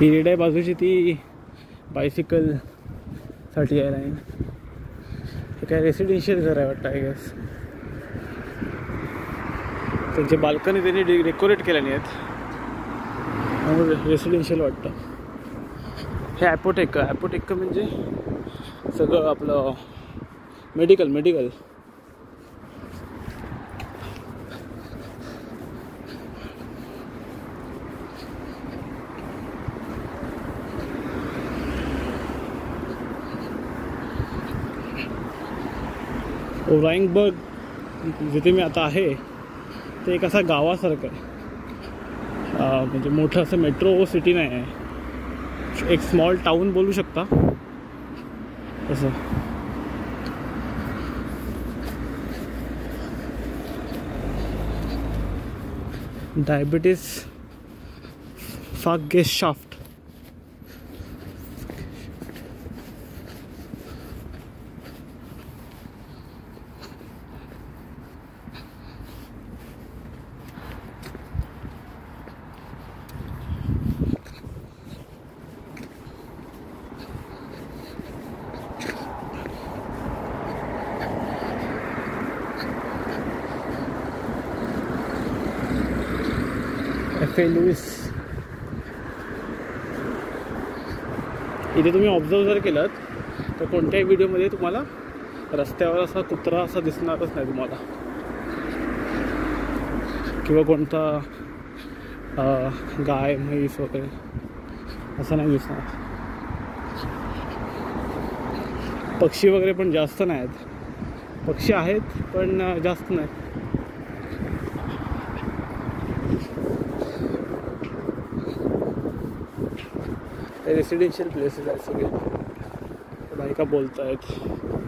ही red आहे बाजूची ती बायसिकल साठी आहे लाईन. हे काय रेसिडेन्शियल घर आहे वाटतं आय गेस. त्यांचे बाल्कनी त्यांनी डेकोरेट केल्याने आहेत त्यामुळे रेसिडेन्शियल वाटतं. हे ॲपोटेक म्हणजे सगळं आपलं मेडिकल. ओराइंगबर्ग जिथे मी आता आहे ते एक असा गावासारखं आहे. म्हणजे मोठं असं मेट्रो सिटी नाही आहे, एक स्मॉल टाऊन बोलू शकता तसं. डायबिटीज फागेशाफ्ट. एफ.ए. लुईस. इथे तुम्ही ऑब्झर्व जर केलं तर कोणत्याही व्हिडिओमध्ये तुम्हाला रस्त्यावर असा कुत्रा असा दिसणारच नाही तुम्हाला, किंवा कोणता गाय म्हैस वगैरे असं नाही दिसणार. पक्षी वगैरे पण जास्त नाही आहेत. पक्षी आहेत पण जास्त नाही. रेसिडेन्शियल प्लेसेस आहेत सगळे. बायका बोलत आहेत.